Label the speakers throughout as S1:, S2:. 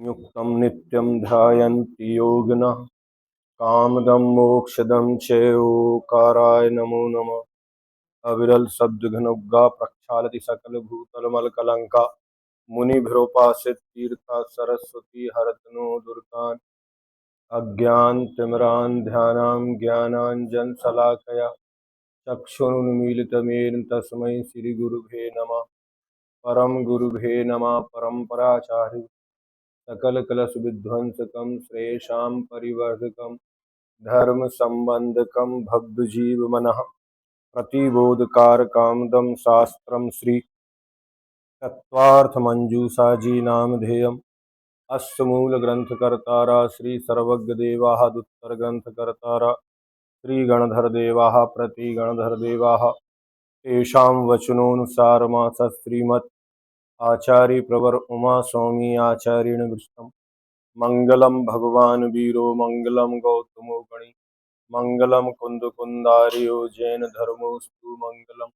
S1: युक्तं नित्यं ध्यायन्ति योगिनः कामदं मोक्षदं चेयोकाराय नमो नमः। अविरल शब्द घनुग्गा प्रक्षालति सकल भूतलमलकलंका मुनिभिरोपासित तीर्था सरस्वती हरतनो दुर्गान् अज्ञानतिमिरान्धयानां ज्ञानाञ्जनशलाकया चक्षुरुन्मीलितमेन तस्मै श्रीगुरुभे नमः। परम गुरुभे नमः। परम्पराचार्य सकलकलशविध्वंसकं श्रेषां परिवर्धकं धर्मसम्बन्धकं भव्यजीवमनः प्रतिबोधकारकामदं शास्त्रं श्री तत्त्वार्थमञ्जूषा जी नामधेयम्। अस्य मूलग्रन्थकर्तारा श्री सर्वज्ञदेवाः दुत्तरग्रन्थकर्तारा श्री गणधरदेवाः प्रतिगणधरदेवाः तेषां वचनोऽनुसारमास श्रीमत् आचार्य प्रवर उमा स्वामी आचार्येण विरचितम्। मंगलम भगवान वीरो मंगलम गौतमो गणि मंगलम कुंदकुंदार्यो जैन धर्मोस्तु मंगलम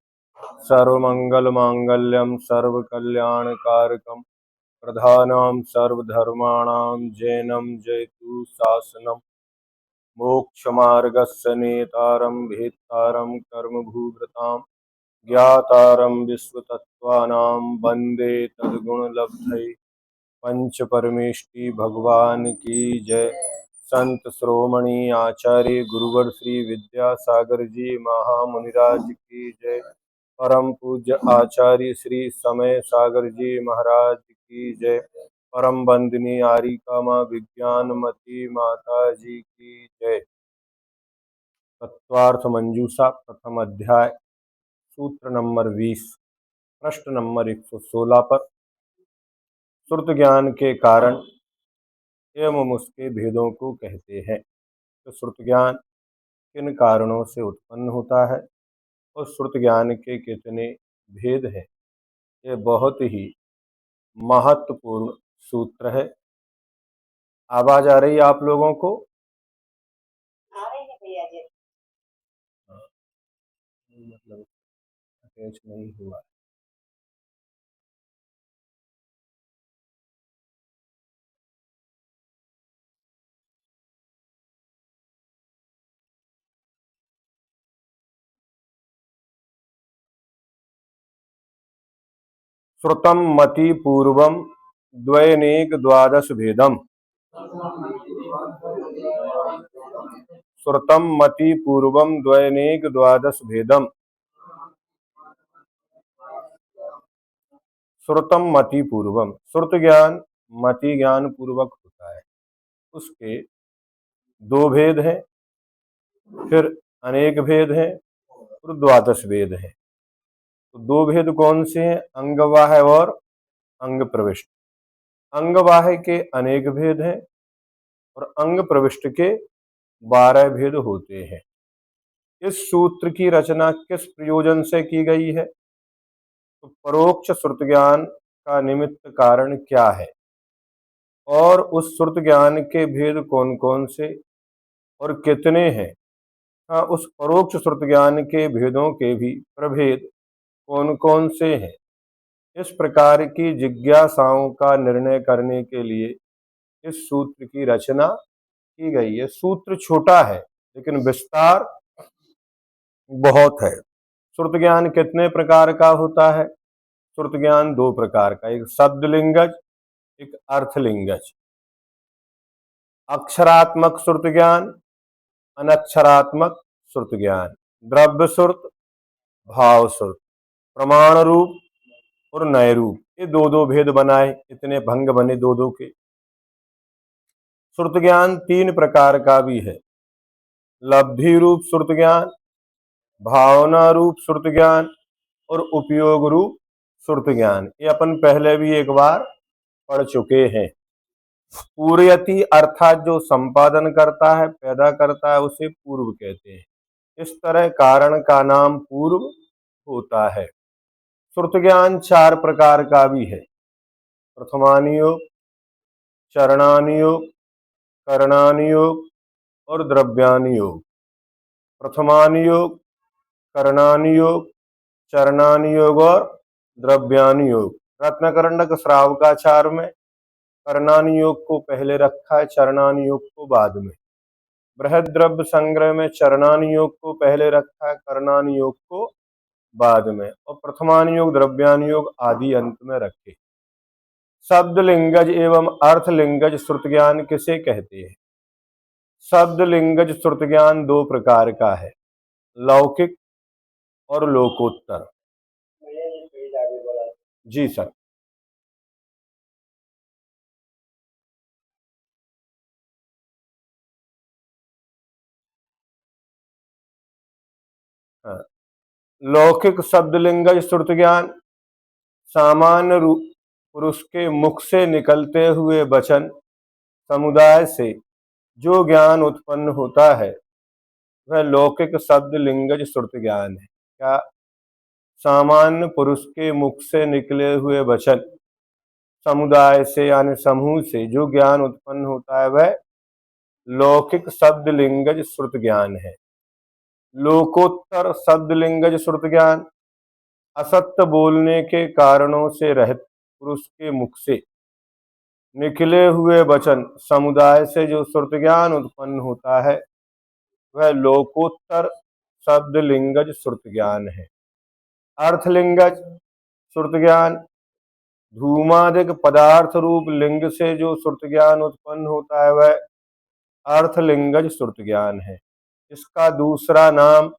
S1: सर्वमंगल मांगल्यम सर्वकल्याणकारकम प्रधानां सर्वधर्माणां जैनम जयतु शासनम मोक्षमार्गस्य नेतारं भेत्तारं कर्मभूभृतां ज्ञातारं विश्वतत्त्वानां वन्दे तद्गुणलब्धये। पंच परमेष्टि भगवान की जय। संत श्रोमणी आचार्य गुरुवर श्री विद्यासागर जी महामुनिराज की जय। परम पूज्य आचार्य श्री समय सागर जी महाराज की जय। परम बंदनी आरिका माँ विज्ञानमती माता जी की जय। तत्वार्थ मंजूषा प्रथम अध्याय सूत्र नंबर 20 प्रश्न नंबर 116 पर श्रुत ज्ञान के कारण एवं उसके भेदों को कहते हैं। तो श्रुत ज्ञान किन कारणों से उत्पन्न होता है और श्रुत ज्ञान के कितने भेद हैं, ये बहुत ही महत्वपूर्ण सूत्र है। आवाज आ रही है आप लोगों को? आ रही है भैया जी। मतलब अटैच नहीं हुआ। श्रुतम मति पूर्वम द्वैनेक द्वादश भेदम। श्रुतम मति पूर्वम द्वैनेक द्वादश भेदम। श्रुतम मति पूर्वम, श्रुत ज्ञान मति ज्ञान पूर्वक होता है। उसके दो भेद हैं, फिर अनेक भेद हैं और द्वादश भेद हैं। तो दो भेद कौन से हैं? अंगवाह्य और अंग प्रविष्ट। अंगवाह्य के अनेक भेद हैं और अंग प्रविष्ट के 12 भेद होते हैं। इस सूत्र की रचना किस प्रयोजन से की गई है? तो परोक्ष श्रुत ज्ञान का निमित्त कारण क्या है और उस श्रुत ज्ञान के भेद कौन कौन से और कितने हैं? हाँ, उस परोक्ष श्रुत ज्ञान के भेदों के भी प्रभेद कौन कौन से हैं? इस प्रकार की जिज्ञासाओं का निर्णय करने के लिए इस सूत्र की रचना की गई है। सूत्र छोटा है लेकिन विस्तार बहुत है। श्रुत ज्ञान कितने प्रकार का होता है? श्रुत ज्ञान दो प्रकार का, एक शब्दलिंगज, एक अर्थलिंगज। अक्षरात्मक श्रुत ज्ञान, अनक्षरात्मक श्रुत ज्ञान, द्रव्य श्रुत, भाव श्रुत, प्रमाण रूप और नय रूप, ये दो दो भेद बनाए, इतने भंग बने दो दो के। श्रुत ज्ञान तीन प्रकार का भी है, लब्धि रूप श्रुत ज्ञान, भावना रूप श्रुत ज्ञान और उपयोग रूप श्रुत ज्ञान। ये अपन पहले भी एक बार पढ़ चुके हैं। पूर्यति अर्थात जो संपादन करता है, पैदा करता है, उसे पूर्व कहते हैं। इस तरह कारण का नाम पूर्व होता है। श्रुत ज्ञान चार प्रकार का भी है, प्रथमानुयोग, चरणानुयोग, करणानुयोग और द्रव्यानुयोग। प्रथमानुयोग, करणानुयोग, चरणानुयोग और द्रव्यानुयोग रत्नकरंडक श्रावकाचार में कर्णान योग को पहले रखा है, चरणान योग को बाद में। बृहद्रव्य संग्रह में चरणान योग को पहले रखा है, कर्णान योग को बाद में, और प्रथमान योग द्रव्यान योग आदि अंत में रखे। शब्द लिंगज एवं अर्थ लिंगज श्रुत ज्ञान किसे कहते हैं? शब्द लिंगज श्रुत ज्ञान दो प्रकार का है, लौकिक और लोकोत्तर। जी सर। हाँ। लौकिक शब्द लिंगज श्रुत ज्ञान सामान्य रूप पुरुष के मुख से निकलते हुए वचन समुदाय से जो ज्ञान उत्पन्न होता है वह लौकिक शब्द लिंगज श्रुत ज्ञान है। क्या? सामान्य पुरुष के मुख से निकले हुए वचन समुदाय से यानी समूह से जो ज्ञान उत्पन्न होता है वह लौकिक शब्द लिंगज श्रुत ज्ञान है। लोकोत्तर शब्द लिंगज श्रुत ज्ञान असत्य बोलने के कारणों से रहित पुरुष के मुख से निकले हुए वचन समुदाय से जो श्रुत ज्ञान उत्पन्न होता है वह लोकोत्तर शब्द लिंगज श्रुत ज्ञान है। अर्थलिंगज श्रुत ज्ञान धूमादिक पदार्थ रूप लिंग से जो श्रुत ज्ञान उत्पन्न होता है वह अर्थलिंगज श्रुत ज्ञान है। इसका दूसरा नाम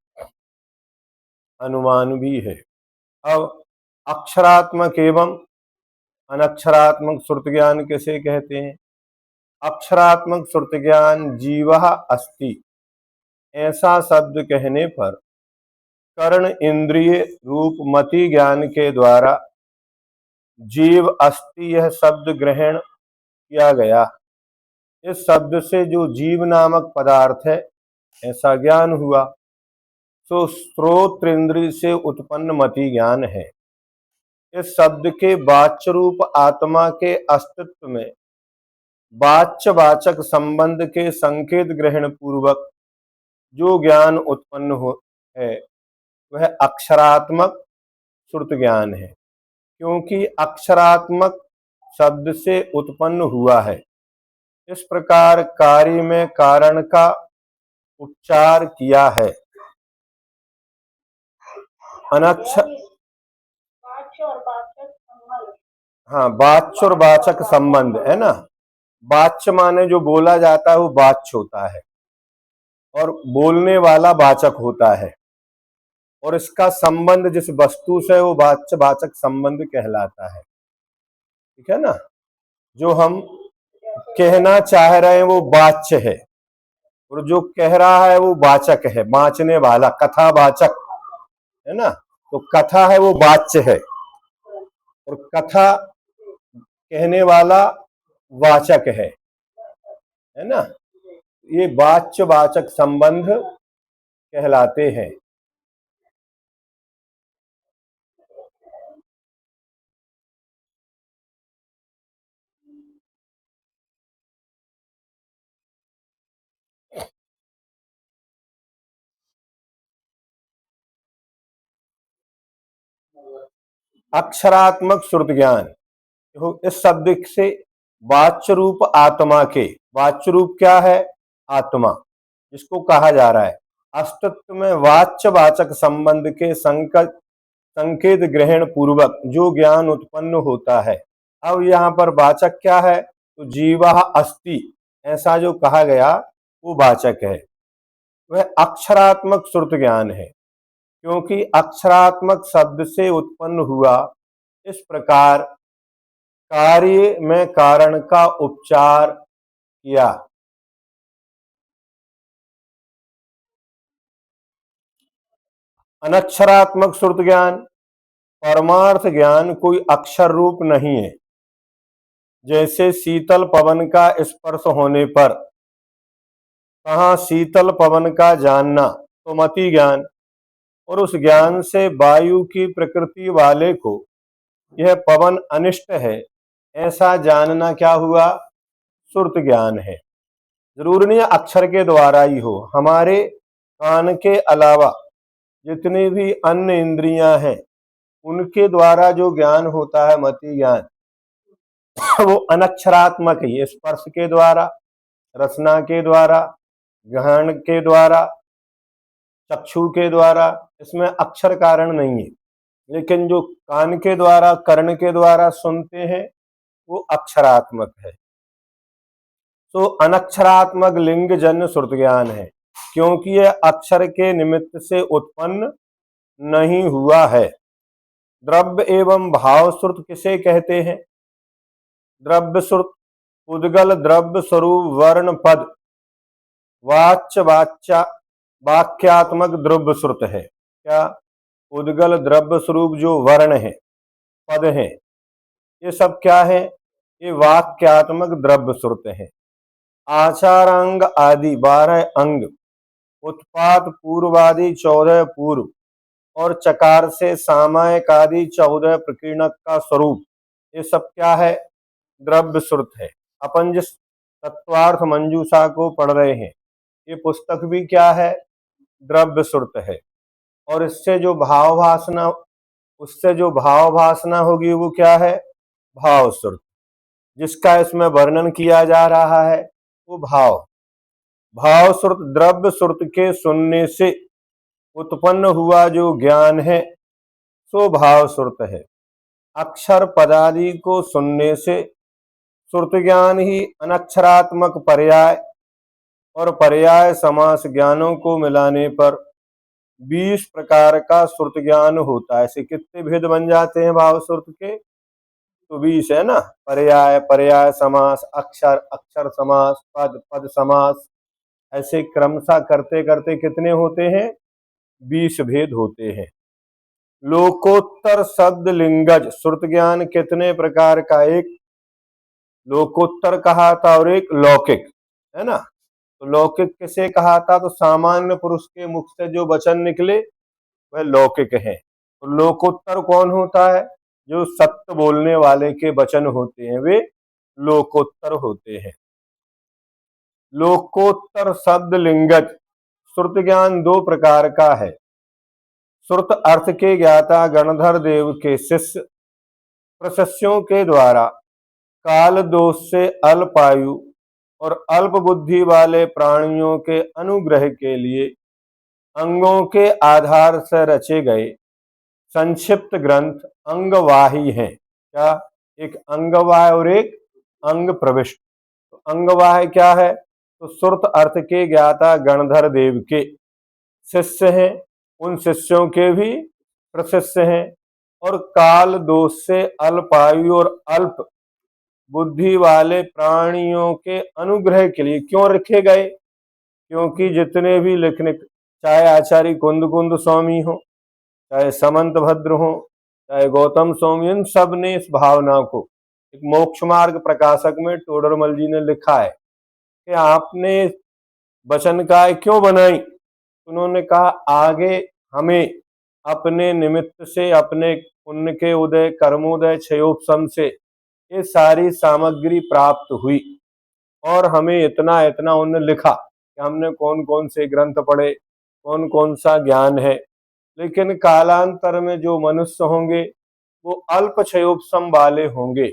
S1: अनुमान भी है। अब अक्षरात्मक एवं अनक्षरात्मक श्रुत ज्ञान किसे कहते हैं? अक्षरात्मक श्रुत ज्ञान जीवः अस्ति ऐसा शब्द कहने पर कर्ण इंद्रिय रूप मति ज्ञान के द्वारा जीव अस्ति यह शब्द ग्रहण किया गया। इस शब्द से जो जीव नामक पदार्थ है ऐसा ज्ञान हुआ, तो श्रोत्र इंद्रिय से उत्पन्न मति ज्ञान है। इस शब्द के वाच्य रूप आत्मा के अस्तित्व में वाच्य वाचक संबंध के संकेत ग्रहण पूर्वक जो ज्ञान उत्पन्न हो है वह अक्षरात्मक श्रुत ज्ञान है, क्योंकि अक्षरात्मक शब्द से उत्पन्न हुआ है। इस प्रकार कार्य में कारण का उपचार किया है। अनक्षर हाँ, वाच्य और वाचक संबंध है ना। वाच्य माने जो बोला जाता है वो वाच्य होता है और बोलने वाला वाचक होता है, और इसका संबंध जिस वस्तु से वो वाच्य वाचक संबंध कहलाता है। ठीक है ना। जो हम कहना चाह रहे हैं वो वाच्य है और जो कह रहा है वो वाचक है, वाचने वाला, कथा वाचक है ना। तो कथा है वो वाच्य है और कथा कहने वाला वाचक है ना। ये वाच्य वाचक संबंध कहलाते हैं। अक्षरात्मक श्रुत ज्ञान इस शब्द से वाच्य रूप आत्मा के, वाच्य रूप क्या है? आत्मा, जिसको कहा जा रहा है अस्तित्व में वाच्य वाचक संबंध के संकेत ग्रहण पूर्वक जो ज्ञान उत्पन्न होता है। अब यहाँ पर वाचक क्या है? तो जीवा अस्ति ऐसा जो कहा गया वो वाचक है, वह अक्षरात्मक श्रुत ज्ञान है, क्योंकि अक्षरात्मक शब्द से उत्पन्न हुआ। इस प्रकार कार्य में कारण का उपचार किया। अनक्षरात्मक श्रुत ज्ञान परमार्थ ज्ञान कोई अक्षर रूप नहीं है। जैसे शीतल पवन का स्पर्श होने पर, कहाँ शीतल पवन का जानना तो मति ज्ञान, और उस ज्ञान से वायु की प्रकृति वाले को यह पवन अनिष्ट है ऐसा जानना क्या हुआ? श्रुत ज्ञान है। जरूरी नहीं अक्षर के द्वारा ही हो, हमारे कान के अलावा जितनी भी अन्य इंद्रियां हैं उनके द्वारा जो ज्ञान होता है मति ज्ञान, वो अनक्षरात्मक ही है, स्पर्श के द्वारा, रसना के द्वारा, ग्रहण के द्वारा, चक्षु के द्वारा, इसमें अक्षर कारण नहीं है। लेकिन जो कान के द्वारा, कर्ण के द्वारा सुनते हैं, वो अक्षरात्मक है। तो अनक्षरात्मक लिंग जन्य श्रुत ज्ञान है, क्योंकि यह अक्षर के निमित्त से उत्पन्न नहीं हुआ है। द्रव्य एवं भाव श्रुत किसे कहते हैं? द्रव्य श्रुत उद्गल द्रव्य स्वरूप वर्ण पद वाच्य वाच्या वाक्यात्मक द्रव्य श्रुत है। क्या? उद्गल द्रव्य स्वरूप जो वर्ण है, पद है, ये सब क्या है? ये वाक्यात्मक द्रव्य श्रुत है। आचारांग आदि 12 अंग, उत्पाद पूर्वादि 14 पूर्व और चकार से सामायिक आदि 14 प्रकीर्णक का स्वरूप, ये सब क्या है? द्रव्य श्रुत है। अपन जिस तत्वार्थ मंजूषा को पढ़ रहे हैं, ये पुस्तक भी क्या है? द्रव्य श्रुत है। और इससे जो भाव भासना होगी वो क्या है? भाव श्रुत। जिसका इसमें वर्णन किया जा रहा है वो भाव श्रुत। द्रव्य श्रुत के सुनने से उत्पन्न हुआ जो ज्ञान है सो भाव श्रुत है। अक्षर पदादि को सुनने से श्रुत ज्ञान ही अनक्षरात्मक पर्याय और पर्याय समास ज्ञानों को मिलाने पर 20 प्रकार का श्रुत ज्ञान होता है। ऐसे कितने भेद बन जाते हैं भाव श्रुत के? तो 20 है ना। पर्याय, पर्याय समास, अक्षर, अक्षर समास, पद, पद समास, ऐसे क्रमशः करते करते कितने होते हैं? 20 भेद होते हैं। लोकोत्तर शब्द लिंगज श्रुत ज्ञान कितने प्रकार का? एक लोकोत्तर कहा था और एक लौकिक, है ना। तो लौकिक किसे कहा था? तो सामान्य पुरुष के मुख से जो वचन निकले वह लौकिक है। तो लोकोत्तर कौन होता है? जो सत्य बोलने वाले के वचन होते हैं वे लोकोत्तर होते हैं। लोकोत्तर शब्द लिंगज श्रुत ज्ञान 2 प्रकार का है। श्रुत अर्थ के ज्ञाता गणधर देव के शिष्य प्रशस्यों के द्वारा काल दोष से अल्पायु और अल्प बुद्धि वाले प्राणियों के अनुग्रह के लिए अंगों के आधार से रचे गए संक्षिप्त ग्रंथ अंगवाही हैं। क्या? एक अंगवाह और एक अंग प्रविष्ट। तो अंगवाह क्या है? तो श्रुत अर्थ के ज्ञाता गणधर देव के शिष्य हैं, उन शिष्यों के भी प्रशिष्य हैं, और काल दोष से अल्पायु और अल्प बुद्धि वाले प्राणियों के अनुग्रह के लिए क्यों रखे गए? क्योंकि जितने भी लिखने, चाहे आचार्य कुंद स्वामी हो, चाहे समंत भद्र हो, चाहे गौतम स्वामी, इन सब ने इस भावना को एक मोक्ष मार्ग प्रकाशक में टोडरमल जी ने लिखा है कि आपने वचन काय क्यों बनाई। उन्होंने कहा आगे हमें अपने निमित्त से, अपने पुण्य के उदय, कर्मोदय, क्षयोपशम से ये सारी सामग्री प्राप्त हुई और हमें इतना इतना उन्होंने लिखा कि हमने कौन कौन से ग्रंथ पढ़े, कौन कौन सा ज्ञान है। लेकिन कालांतर में जो मनुष्य होंगे वो अल्प क्षयोपशम वाले होंगे।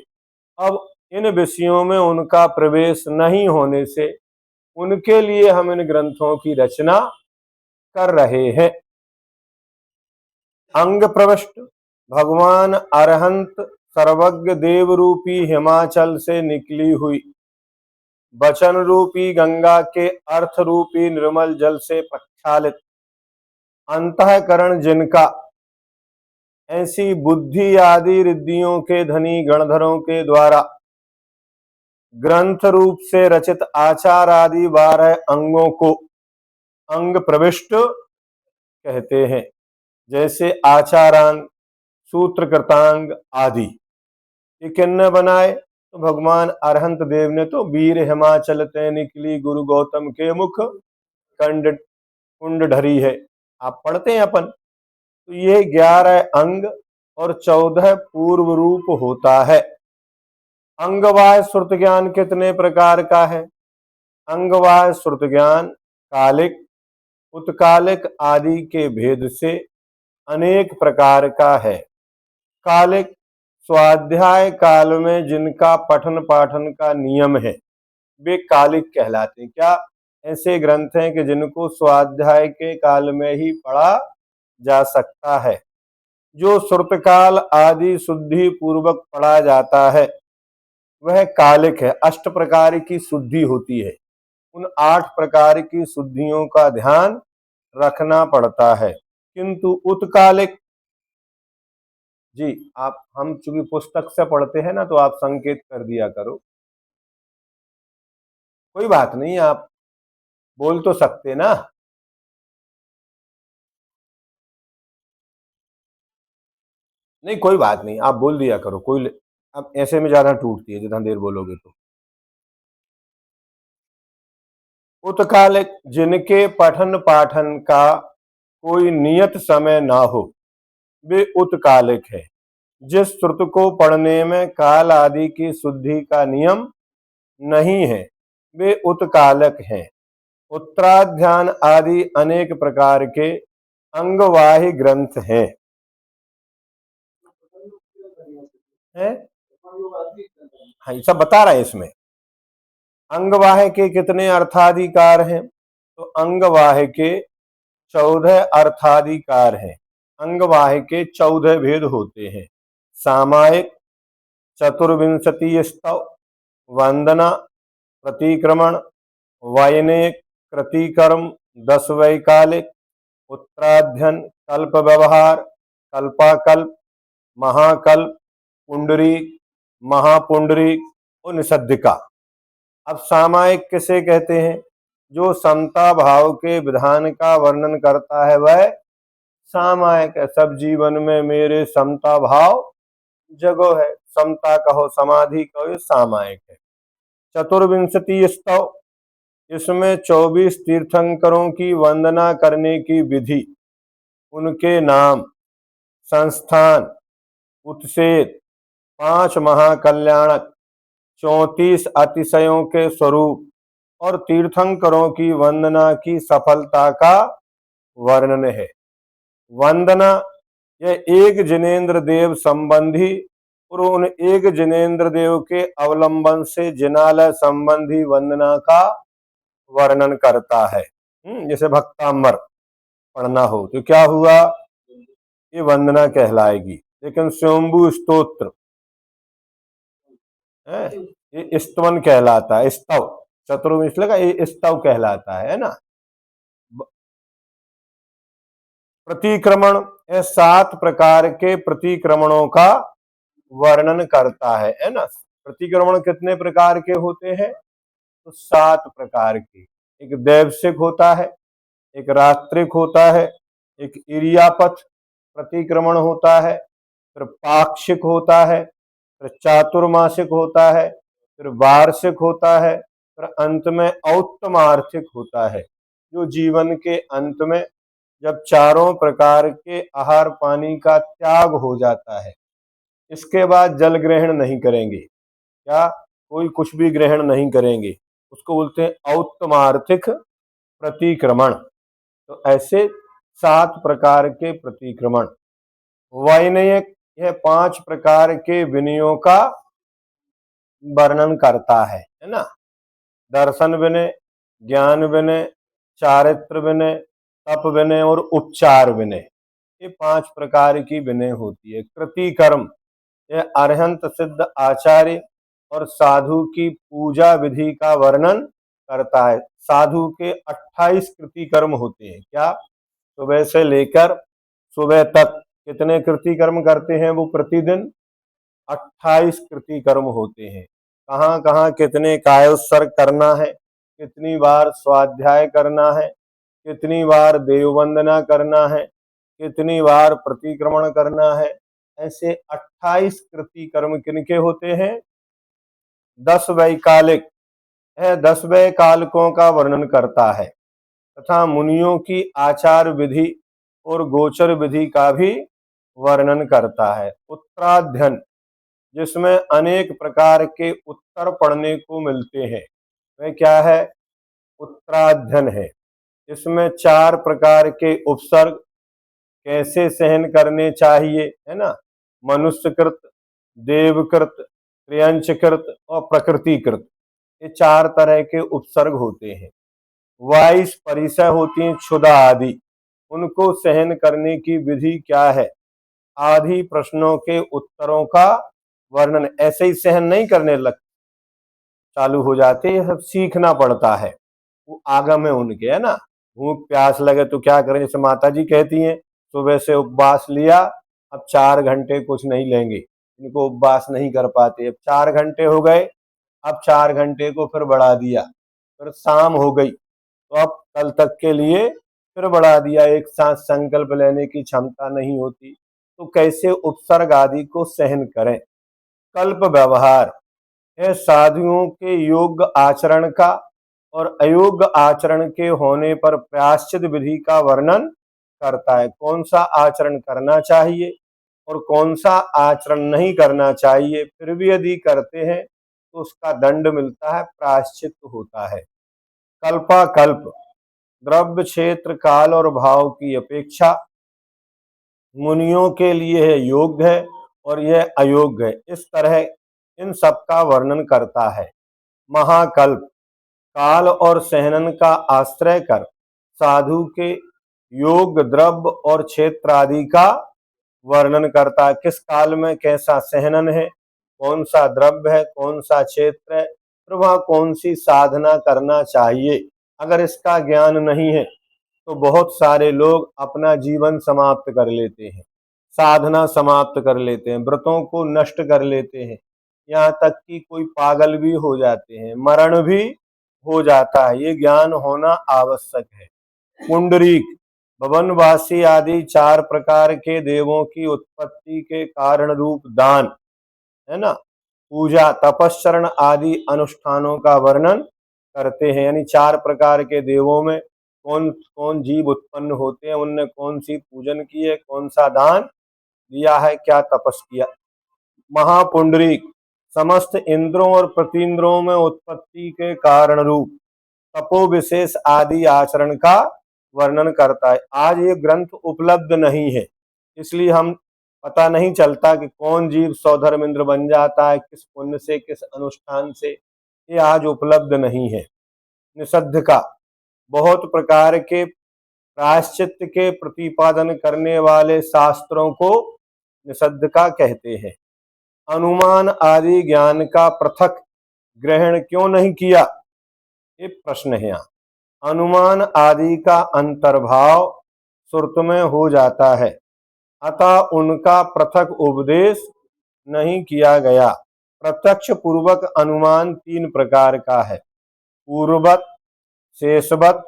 S1: अब इन विषयों में उनका प्रवेश नहीं होने से उनके लिए हम इन ग्रंथों की रचना कर रहे हैं। अंग प्रविष्ट भगवान अरहंत सर्वज्ञ देव रूपी हिमाचल से निकली हुई वचन रूपी गंगा के अर्थ रूपी निर्मल जल से प्रक्षालित अंतःकरण जिनका ऐसी बुद्धि आदि रिद्धियों के धनी गणधरों के द्वारा ग्रंथ रूप से रचित आचार आदि 12 अंगों को अंग प्रविष्ट कहते हैं। जैसे आचारांग, सूत्र कृतांग आदि, ये किन्ने बनाए? तो भगवान अरहंत देव ने। तो वीर हिमाचल ते निकली गुरु गौतम के मुख कंड कुंड ढरी है, आप पढ़ते हैं अपन। तो ये 11 अंग और 14 पूर्व रूप होता है। अंगवाय श्रुत ज्ञान कितने प्रकार का है? अंगवाय श्रुत ज्ञान कालिक, उत्कालिक आदि के भेद से अनेक प्रकार का है। कालिक स्वाध्याय काल में जिनका पठन पाठन का नियम है वे कालिक कहलाते हैं। क्या ऐसे ग्रंथ हैं कि जिनको स्वाध्याय के काल में ही पढ़ा जा सकता है? जो श्रुतकाल आदि शुद्धि पूर्वक पढ़ा जाता है वह कालिक है। 8 प्रकार की शुद्धि होती है, उन 8 प्रकार की शुद्धियों का ध्यान रखना पड़ता है। किंतु उत्कालिक, जी आप, हम चूंकि पुस्तक से पढ़ते हैं ना तो आप संकेत कर दिया करो, कोई बात नहीं, आप बोल तो सकते ना। नहीं कोई बात नहीं, आप बोल दिया करो, कोई अब ऐसे में ज्यादा टूटती है जितना देर बोलोगे तो। उत्कालिक, जिनके पठन पाठन का कोई नियत समय ना हो वे उत्कालिक है। जिस श्रुत को पढ़ने में काल आदि की शुद्धि का नियम नहीं है वे उत्कालक हैं। उत्तराध्यान आदि अनेक प्रकार के अंगवाही ग्रंथ हैं। हाँ, ये सब बता रहा है इसमें। अंगवाह के कितने अर्थाधिकार हैं? तो अंगवाह के 14 अर्थाधिकार हैं। अंगवाह के 14 भेद होते हैं। सामायिक, चतुर्विंशति स्तव, वंदना, प्रतिक्रमण, वायनेक, कृतिकर्म, 10 वैकालिक, उत्तराध्यन, कल्प व्यवहार, कल्पाकल्प, महाकल्प, पुंडरीक, महापुंडरीक और निषद्धिका। अब सामायिक किसे कहते हैं? जो समता भाव के विधान का वर्णन करता है वह सामायिक है। सब जीवन में मेरे समता भाव जगो है, समता कहो समाधि कहो, ये सामायिक है। चतुर्विंशति स्तव, इसमें 24 तीर्थंकरों की वंदना करने की विधि, उनके नाम, संस्थान, उत्सेद, 5 महाकल्याणक, 34 अतिशयों के स्वरूप और तीर्थंकरों की वंदना की सफलता का वर्णन है। वंदना, यह एक जिनेन्द्र देव संबंधी और उन एक जिनेन्द्र देव के अवलंबन से जिनालय संबंधी वंदना का वर्णन करता है। जैसे भक्तामर पढ़ना हो तो क्या हुआ, ये वंदना कहलाएगी। लेकिन स्वयंभू स्तोत्र है, ये स्तवन कहलाता है, स्तव, चतुर्विंश लगा, ये स्तव कहलाता है ना। प्रतिक्रमण, ये 7 प्रकार के प्रतिक्रमणों का वर्णन करता है ना। प्रतिक्रमण कितने प्रकार के होते हैं? तो 7 प्रकार के। एक दैवसिक होता है, एक रात्रिक होता है, एक इरियापथ प्रतिक्रमण होता है, फिर पाक्षिक होता है, फिर चातुर्मासिक होता है, फिर वार्षिक होता है, फिर अंत में औत्तमार्थिक होता है। जो जीवन के अंत में जब चारों प्रकार के आहार पानी का त्याग हो जाता है, इसके बाद जल ग्रहण नहीं करेंगे, क्या कोई कुछ भी ग्रहण नहीं करेंगे, उसको बोलते हैं औत्तमार्थिक प्रतिक्रमण। तो ऐसे 7 प्रकार के प्रतिक्रमण। वैनयिक, यह 5 प्रकार के विनयों का वर्णन करता है ना। दर्शन विनय, ज्ञान विनय, चारित्र विनय, तप विनय और उपचार विनय, ये 5 प्रकार की विनय होती है। कृतिकर्म, यह अरहंत सिद्ध आचार्य और साधु की पूजा विधि का वर्णन करता है। साधु के 28 कृतिकर्म होते हैं। क्या? सुबह से लेकर सुबह तक कितने कृतिकर्म करते हैं वो प्रतिदिन? 28 कृतिकर्म होते हैं। कहाँ कहाँ कितने कायोत्सर्ग करना है, कितनी बार स्वाध्याय करना है, कितनी बार देववंदना करना है, कितनी बार प्रतिक्रमण करना है, ऐसे 28 कृतिकर्म किनके होते हैं? 10 वैकालिक है, 10 वैकालिकों का वर्णन करता है तथा मुनियों की आचार विधि और गोचर विधि का भी वर्णन करता है। उत्तराध्यन, जिसमें अनेक प्रकार के उत्तर पढ़ने को मिलते हैं, वह क्या है? उत्तराध्यन है। इसमें 4 प्रकार के उपसर्ग कैसे सहन करने चाहिए, है ना, मनुष्यकृत, देवकृत, त्र्यंचकृत और प्रकृतिकृत, ये 4 तरह के उपसर्ग होते हैं। 22 परिसर होती हैं क्षुधा आदि, उनको सहन करने की विधि क्या है? आदि प्रश्नों के उत्तरों का वर्णन। ऐसे ही सहन नहीं करने लग चालू हो जाते, ये सब सीखना पड़ता है, वो आगम है उनके, है ना। भूख प्यास लगे तो क्या करें, जैसे माता जी कहती हैं सुबह से उपवास लिया, अब 4 घंटे कुछ नहीं लेंगे, इनको उपवास नहीं कर पाते, अब 4 घंटे हो गए, अब 4 घंटे को फिर बढ़ा दिया, फिर शाम हो गई तो अब कल तक के लिए फिर बढ़ा दिया, एक साथ संकल्प लेने की क्षमता नहीं होती, तो कैसे उपसर्ग आदि को सहन करें। कल्प व्यवहार है साधुओं के योग्य आचरण का और अयोग्य आचरण के होने पर प्रायश्चित विधि का वर्णन करता है। कौन सा आचरण करना चाहिए और कौन सा आचरण नहीं करना चाहिए, फिर भी यदि करते हैं तो उसका दंड मिलता है, प्रायश्चित होता है। कल्पाकल्प द्रव्य क्षेत्र काल और भाव की अपेक्षा मुनियों के लिए है योग्य है और यह अयोग्य है, इस तरह इन सब का वर्णन करता है। महाकल्प काल और सहनन का आश्रय कर साधु के योग द्रव्य और क्षेत्र आदि का वर्णन करता है। किस काल में कैसा सहनन है, कौन सा द्रव्य है, कौन सा क्षेत्र है, फिर वह कौन सी साधना करना चाहिए। अगर इसका ज्ञान नहीं है तो बहुत सारे लोग अपना जीवन समाप्त कर लेते हैं, साधना समाप्त कर लेते हैं, व्रतों को नष्ट कर लेते हैं, यहाँ तक कि कोई पागल भी हो जाते हैं, मरण भी हो जाता है। ये ज्ञान होना आवश्यक है। पुंडरीक भवनवासी आदि 4 प्रकार के देवों की उत्पत्ति के कारण रूप दान, है ना, पूजा, तपस्चरण आदि अनुष्ठानों का वर्णन करते हैं। यानी 4 प्रकार के देवों में कौन कौन जीव उत्पन्न होते हैं, उनने कौन सी पूजन की है, कौन सा दान दिया है, क्या तपस किया। महापुंडरीक समस्त इंद्रों और प्रतीन्द्रों में उत्पत्ति के कारण रूप तपो विशेष आदि आचरण का वर्णन करता है। आज ये ग्रंथ उपलब्ध नहीं है, इसलिए हम पता नहीं चलता कि कौन जीव सौधर्म इंद्र बन जाता है, किस पुण्य से, किस अनुष्ठान से, ये आज उपलब्ध नहीं है। निषिद्ध का बहुत प्रकार के प्रायश्चित के प्रतिपादन करने वाले शास्त्रों को निषिद्ध का कहते हैं। अनुमान आदि ज्ञान का पृथक ग्रहण क्यों नहीं किया, ये प्रश्न है यहाँ। अनुमान आदि का अंतर्भाव सुरत में हो जाता है, अतः उनका पृथक उपदेश नहीं किया गया। प्रत्यक्ष पूर्वक अनुमान 3 प्रकार का है, पूर्ववत, शेषवत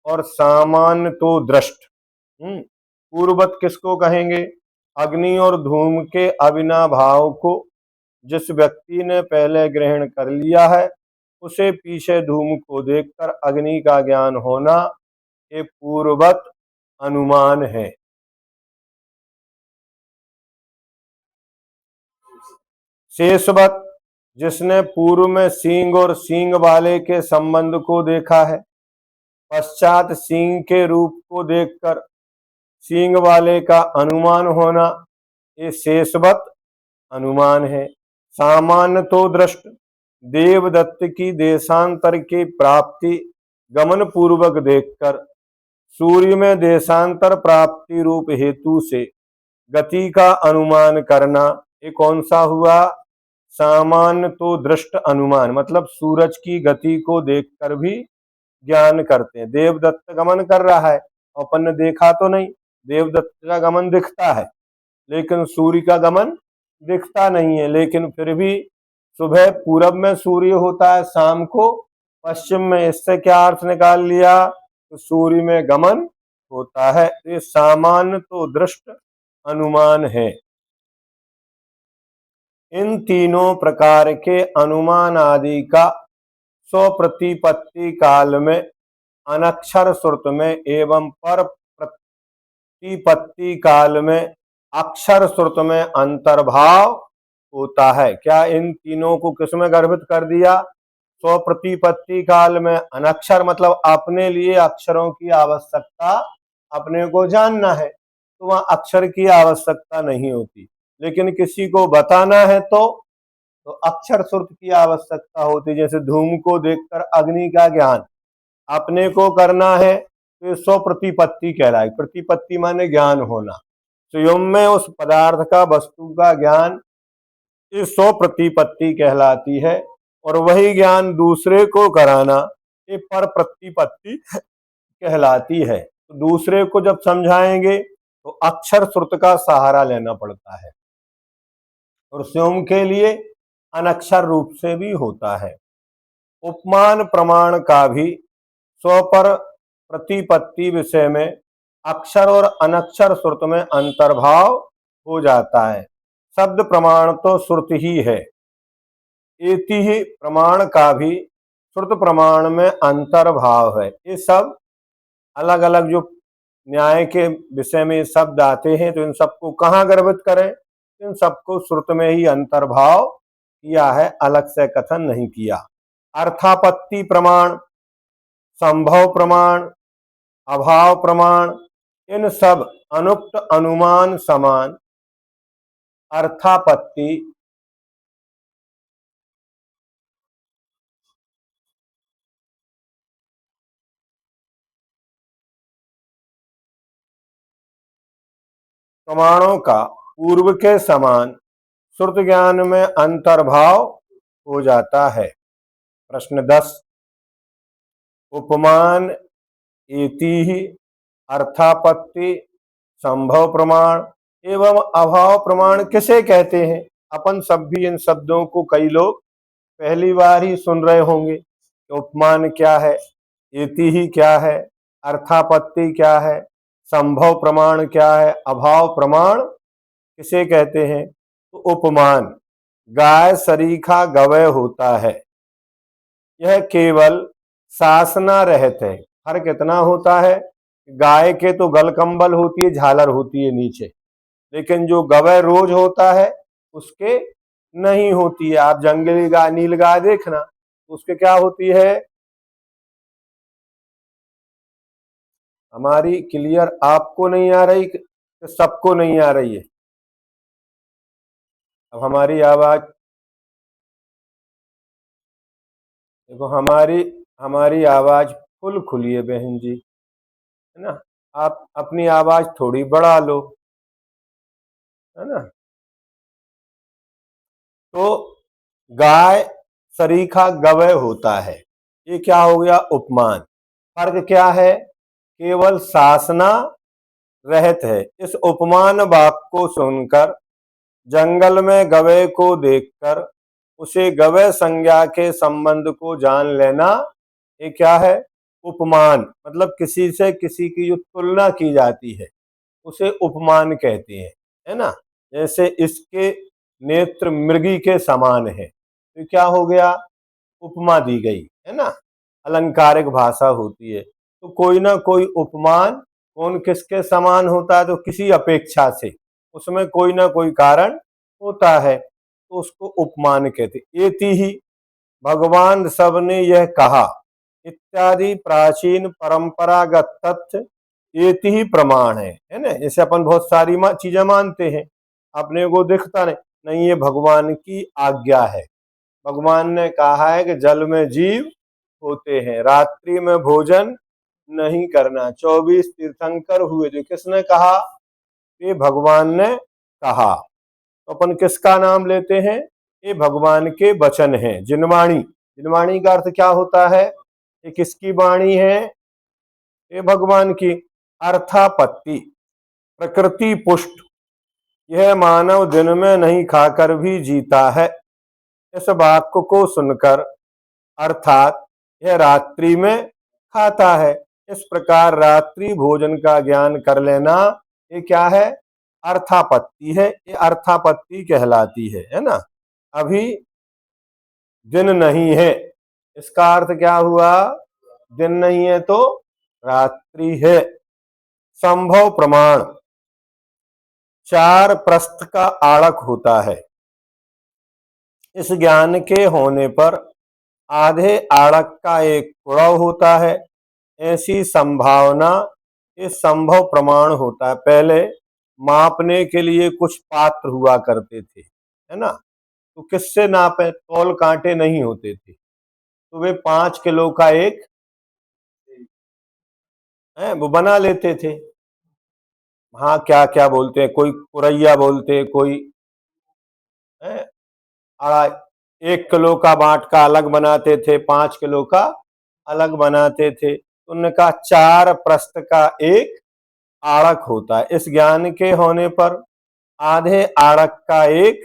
S1: और सामान्य तो दृष्ट। पूर्ववत किसको कहेंगे? अग्नि और धूम के अविनाभाव को जिस व्यक्ति ने पहले ग्रहण कर लिया है, उसे पीछे धूम को देखकर अग्नि का ज्ञान होना, ये पूर्ववत अनुमान है। शेषवत जिसने पूर्व में सींग और सींग वाले के संबंध को देखा है, पश्चात सींग के रूप को देखकर सींग वाले का अनुमान होना, ये शेषवत अनुमान है। सामान्य तो दृष्ट देवदत्त की देशांतर की प्राप्ति गमन पूर्वक देखकर सूर्य में देशांतर प्राप्ति रूप हेतु से गति का अनुमान करना, ये कौन सा हुआ? सामान्य तो दृष्ट अनुमान, मतलब सूरज की गति को देखकर भी ज्ञान करते हैं। देवदत्त गमन कर रहा है, अपन ने देखा तो नहीं, देवदत्त का गमन दिखता है लेकिन सूर्य का गमन दिखता नहीं है। लेकिन फिर भी सुबह पूरब में सूर्य होता है, शाम को पश्चिम में, इससे क्या अर्थ निकाल लिया? तो सूर्य में गमन होता है। ये सामान्य तो दृष्ट अनुमान है। इन तीनों प्रकार के अनुमान आदि का स्वप्रतिपत्ति काल में अनक्षर श्रुत में एवं पर प्रतिपत्ति काल में अक्षर श्रुत में अंतर्भाव होता है। क्या इन तीनों को किसमें गर्भित कर दिया? स्वप्रतिपत्ति काल में अनक्षर, मतलब अपने लिए अक्षरों की आवश्यकता, अपने को जानना है तो वहां अक्षर की आवश्यकता नहीं होती। लेकिन किसी को बताना है तो अक्षर श्रुत की आवश्यकता होती है। जैसे धूम को देखकर अग्नि का ज्ञान अपने को करना है तो सौ प्रतिपत्ति कहलाए। प्रतिपत्ति माने ज्ञान होना। स्वयं में उस पदार्थ का, वस्तु का ज्ञान, ये सौ प्रतिपत्ति कहलाती है। और वही ज्ञान दूसरे को कराना, ये पर प्रतिपत्ति कहलाती है। तो दूसरे को जब समझाएंगे तो अक्षर श्रुत का सहारा लेना पड़ता है, और स्वयं के लिए अनक्षर रूप से भी होता है। उपमान प्रमाण का भी स्वपर प्रतिपत्ति विषय में अक्षर और अनक्षर श्रुत में अंतर्भाव हो जाता है। शब्द प्रमाण तो श्रुत ही है, एति ही प्रमाण का भी श्रुत प्रमाण में अंतर्भाव है। ये सब अलग अलग जो न्याय के विषय में शब्द आते हैं, तो इन सबको कहाँ गर्भित करें? इन सबको श्रुत में ही अंतर्भाव किया है, अलग से कथन नहीं किया। अर्थापत्ति प्रमाण, संभव प्रमाण, अभाव प्रमाण, इन सब अनुक्त अनुमान समान अर्थापत्ति प्रमाणों का पूर्व के समान श्रुत ज्ञान में अंतर्भाव हो जाता है। प्रश्न 10, उपमान एति ही अर्थापत्ति संभव प्रमाण एवं अभाव प्रमाण किसे कहते हैं? अपन सब भी इन शब्दों को कई लोग पहली बार ही सुन रहे होंगे। उपमान क्या है, एति ही क्या है, अर्थापत्ति क्या है, संभव प्रमाण क्या है, अभाव प्रमाण किसे कहते हैं? तो उपमान गाय सरीखा गवय होता है, यह केवल सासना रहत है। फर्क इतना होता है, गाय के तो गलकंबल होती है, झालर होती है नीचे, लेकिन जो गवय रोज होता है उसके नहीं होती है। आप जंगली गाय, नील गाय देखना, उसके क्या होती है? हमारी क्लियर आपको नहीं आ रही कि सबको नहीं आ रही है? अब हमारी आवाज देखो, हमारी आवाज फुल खुली है बहन जी, है ना। आप अपनी आवाज थोड़ी बढ़ा लो, है ना। तो गाय सरीखा गवय होता है, ये क्या हो गया? उपमान। फर्क क्या है? केवल सासना रहत है। इस उपमान वाक्य को सुनकर, जंगल में गवय को देखकर उसे गवय संज्ञा के संबंध को जान लेना, ये क्या है? उपमान। मतलब किसी से किसी की जो तुलना की जाती है उसे उपमान कहते हैं, है ना। जैसे इसके नेत्र मृगी के समान है, तो क्या हो गया? उपमा दी गई, है ना। अलंकारिक भाषा होती है। तो कोई ना कोई उपमान कौन किसके समान होता है? तो किसी अपेक्षा से उसमें कोई ना कोई कारण होता है, तो उसको उपमान कहते। एति ही भगवान सबने यह कहा इत्यादि प्राचीन परंपरागत तथ्य एति ही प्रमाण है ना। जैसे अपन बहुत सारी चीजें मानते हैं, अपने को दिखता नहीं, ये भगवान की आज्ञा है। भगवान ने कहा है कि जल में जीव होते हैं, रात्रि में भोजन नहीं करना। 24 तीर्थंकर हुए, जो किसने कहा? ये भगवान ने कहा। तो अपन किसका नाम लेते हैं? ये भगवान के वचन हैं। जिनवाणी, जिनवाणी का अर्थ क्या होता है? ये किसकी वाणी है? ये भगवान की। अर्थापत्ति प्रकृति पुष्ट, यह मानव दिन में नहीं खाकर भी जीता है। इस वाक्य को सुनकर, अर्थात यह रात्रि में खाता है। इस प्रकार रात्रि भोजन का ज्ञान कर लेना, ये क्या है? अर्थापत्ति है। ये अर्थापत्ति कहलाती है ना। अभी दिन नहीं है, इसका अर्थ क्या हुआ? दिन नहीं है तो रात्रि है। संभव प्रमाण, चार प्रस्थ का आड़क होता है। इस ज्ञान के होने पर आधे आड़क का एक कुड़व होता है, ऐसी संभावना इस संभव प्रमाण होता है। पहले मापने के लिए कुछ पात्र हुआ करते थे, है ना। तो किससे नापे, तौल कांटे नहीं होते थे, तो वे 5 किलो का एक है वो बना लेते थे। हाँ, क्या क्या बोलते हैं, कोई कुरैया बोलते, कोई है अड़ा 1 किलो का बाटका अलग बनाते थे, 5 किलो का अलग बनाते थे। तो उन्होंने कहा 4 प्रस्थ का एक आड़क होता है। इस ज्ञान के होने पर आधे आड़क का एक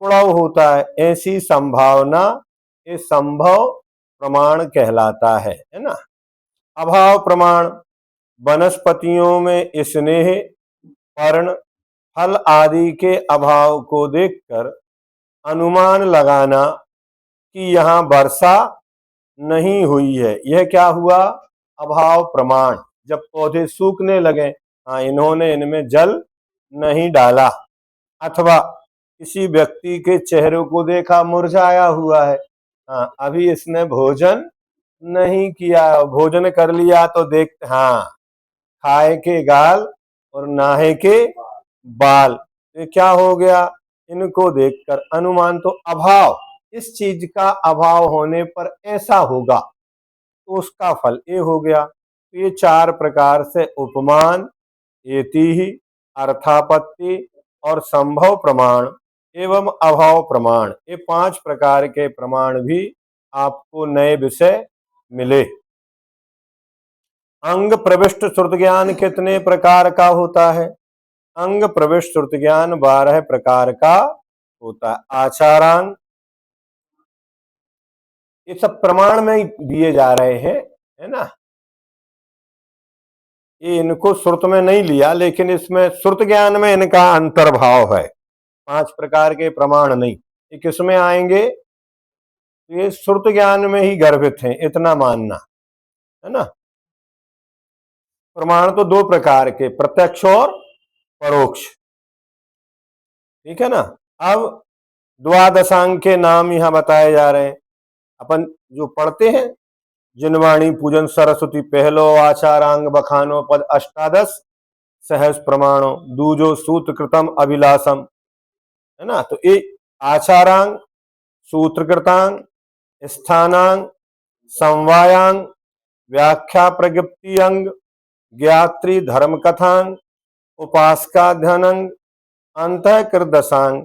S1: कुड़व होता है। ऐसी संभावना ये संभव प्रमाण कहलाता है ना। अभाव प्रमाण, वनस्पतियों में स्नेह, पर्ण, फल आदि के अभाव को देखकर अनुमान लगाना कि यहाँ वर्षा नहीं हुई है, यह क्या हुआ, अभाव प्रमाण। जब पौधे सूखने लगे, हाँ इन्होंने इनमें जल नहीं डाला, अथवा किसी व्यक्ति के चेहरे को देखा मुरझाया हुआ है, हाँ अभी इसने भोजन नहीं किया, भोजन कर लिया तो देखते हाँ खाए के गाल और नाहे के बाल, ये क्या हो गया, इनको देखकर अनुमान। तो अभाव, इस चीज का अभाव होने पर ऐसा होगा, तो उसका फल ये हो गया। तो ये 4 प्रकार से उपमान, एति, अर्थापत्ति और संभव प्रमाण एवं अभाव प्रमाण, ये 5 प्रकार के प्रमाण भी आपको नए विषय मिले। अंग प्रविष्ट श्रुत ज्ञान कितने प्रकार का होता है? अंग प्रविष्ट श्रुत ज्ञान 12 प्रकार का होता है। आचारांग, ये सब प्रमाण में ही दिए जा रहे हैं, है ना। ये इनको श्रुत में नहीं लिया, लेकिन इसमें श्रुत ज्ञान में इनका अंतर्भाव है। 5 प्रकार के प्रमाण नहीं, ये किसमें आएंगे, ये श्रुत ज्ञान में ही गर्भित हैं, इतना मानना, है ना। प्रमाण तो 2 प्रकार के, प्रत्यक्ष और परोक्ष, ठीक है ना। अब द्वादशांग के नाम यहां बताए जा रहे हैं। अपन जो पढ़ते हैं, जिनवाणी पूजन सरस्वती पहलो, आचारांग बखानो पद अष्टादश सहज प्रमाणो, दूजो सूत्र कृतम अभिलाषम, है ना। तो ये आचारांग, सूत्रकृतांग, स्थानांग, समवायांग, व्याख्या प्रज्ञप्ति अंग, ज्ञात्री धर्म कथांग, उपासकाध्ययनंग, अंतःकृत दशांग,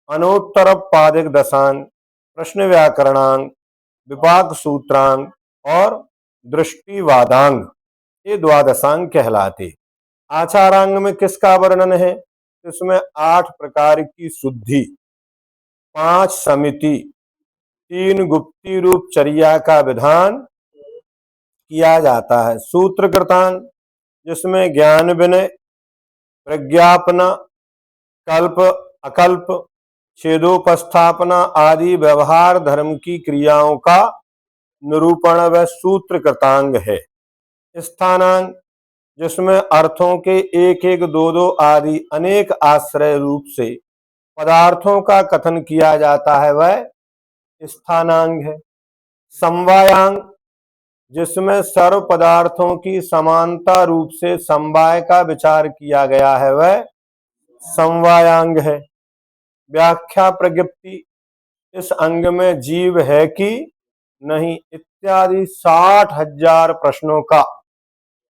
S1: अनोत्तर पादिक दशांग, प्रश्न व्याकरणांग, विपाक सूत्रांग और दृष्टिवादांग, ये द्वादशांग कहलाते। आचारांग में किसका वर्णन है? इसमें 8 प्रकार की शुद्धि, 5 समिति, 3 गुप्ती रूप चर्या का विधान किया जाता है। सूत्रकृतांग, जिसमें ज्ञान विनय, प्रज्ञापना, कल्प अकल्प, छेदोपस्थापना आदि व्यवहार धर्म की क्रियाओं का निरूपण व सूत्रकृतांग है। स्थानांग, जिसमें अर्थों के एक एक दो दो आदि अनेक आश्रय रूप से पदार्थों का कथन किया जाता है, वह स्थानांग है। समवायांग, जिसमें सर्व पदार्थों की समानता रूप से समवाय का विचार किया गया है, वह समवायांग है। व्याख्या प्रज्ञप्ति, इस अंग में जीव है कि नहीं इत्यादि 60,000 प्रश्नों का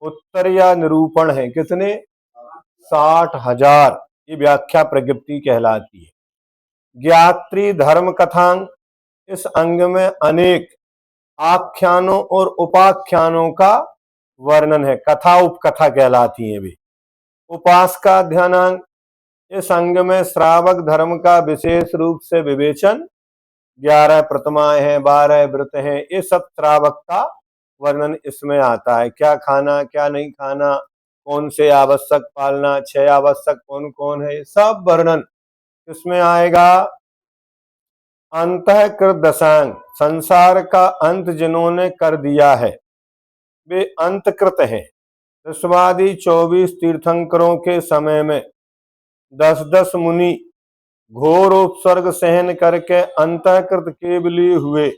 S1: उत्तर या निरूपण है। कितने? 60,000, ये व्याख्या प्रज्ञप्ति कहलाती है। ज्ञात्री धर्म कथांग, इस अंग में अनेक आख्यानों और उपाख्यानों का वर्णन है, कथा उपकथा कहलाती है वे। उपासका ध्यानांग, इस अंग में श्रावक धर्म का विशेष रूप से विवेचन, 11 प्रतिमाएं हैं, 12 व्रत हैं, ये सब श्रावक का वर्णन इसमें आता है। क्या खाना क्या नहीं खाना, कौन से आवश्यक पालना, 6 आवश्यक कौन कौन है, सब वर्णन इसमें आएगा। अंतःकृत दशांग, संसार का अंत जिन्होंने कर दिया है वे अंतकृत हैं। ऋषवादि 24 तीर्थंकरों के समय में 10-10 मुनि घोर उपसर्ग सहन करके अंतःकृत केवली हुए।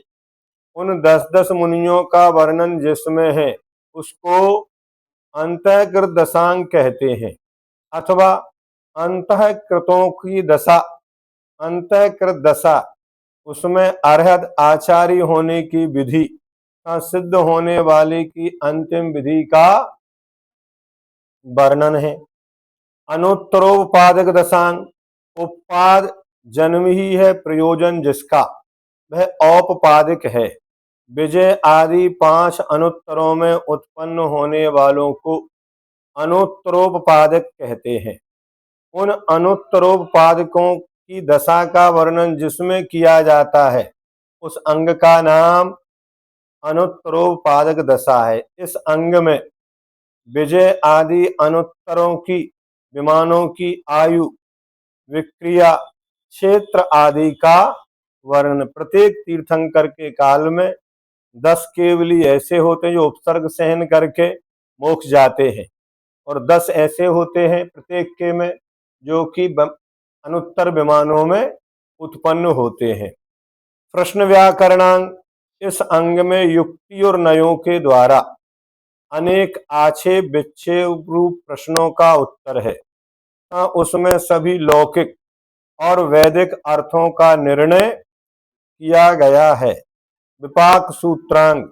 S1: उन 10-10 मुनियों का वर्णन जिसमें है उसको अंतःकृत दशांग कहते हैं, अथवा अंतःकृतों की दशा, अंतःकृत दशा, उसमें अर्हत आचार्य होने की विधि का सिद्ध होने वाले की अंतिम विधि का वर्णन है। अनुत्तरोपादक दशांग, उपाद जन्म ही है प्रयोजन जिसका, वह औपपादिक है। विजय आदि 5 अनुत्तरों में उत्पन्न होने वालों को अनुत्तरोपादक कहते हैं। उन अनुत्तरोपादकों की दशा का वर्णन जिसमें किया जाता है उस अंग का नाम अनुत्तरोपादक दशा है। इस अंग में विजय आदि अनुत्तरों की विमानों की आयु, विक्रिया, क्षेत्र आदि का वर्णन। प्रत्येक तीर्थंकर के काल में 10 केवली ऐसे होते हैं जो उपसर्ग सहन करके मोक्ष जाते हैं, और 10 ऐसे होते हैं प्रत्येक के में जो कि अनुत्तर विमानों में उत्पन्न होते हैं। प्रश्न व्याकरणांग, इस अंग में युक्ति और नयों के द्वारा अनेक आक्षेप विक्षेप रूप प्रश्नों का उत्तर है। उसमें सभी लौकिक और वैदिक अर्थों का निर्णय किया गया है। विपाक सूत्रांग,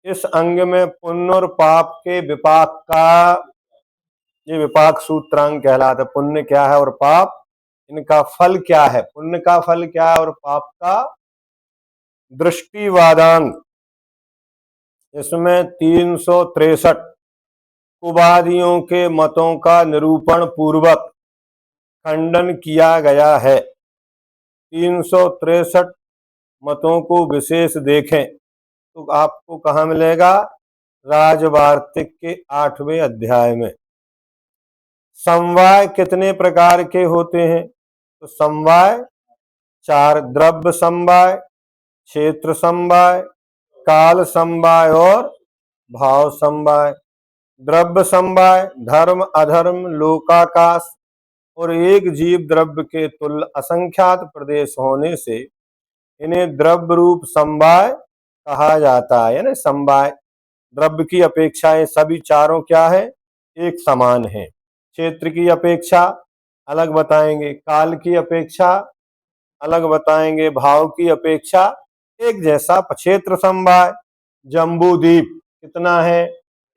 S1: इस अंग में पुण्य और पाप के विपाक का, ये विपाक सूत्रांग कहलाता है। पुण्य क्या है और पाप, इनका फल क्या है, पुण्य का फल क्या है और पाप का दृष्टिवादांग, इसमें 363 कुवादियों के मतों का निरूपण पूर्वक खंडन किया गया है। 363 मतों को विशेष देखें तो आपको कहाँ मिलेगा? राजवार्तिक के 8वें अध्याय में। समवाय कितने प्रकार के होते हैं? तो समवाय 4, द्रव्य समवाय, क्षेत्र समवाय, काल समवाय और भाव समवाय। द्रव्य समवाय धर्म अधर्म लोकाकाश और एक जीव द्रव्य के तुल्य असंख्यात प्रदेश होने से इन्हें द्रव्य रूप समवाय कहा जाता है। यानी समवाय द्रव्य की अपेक्षा ये सभी चारों क्या है? एक समान है। क्षेत्र की अपेक्षा अलग बताएंगे, काल की अपेक्षा अलग बताएंगे, भाव की अपेक्षा एक जैसा। क्षेत्र समवाय जम्बूद्वीप कितना है?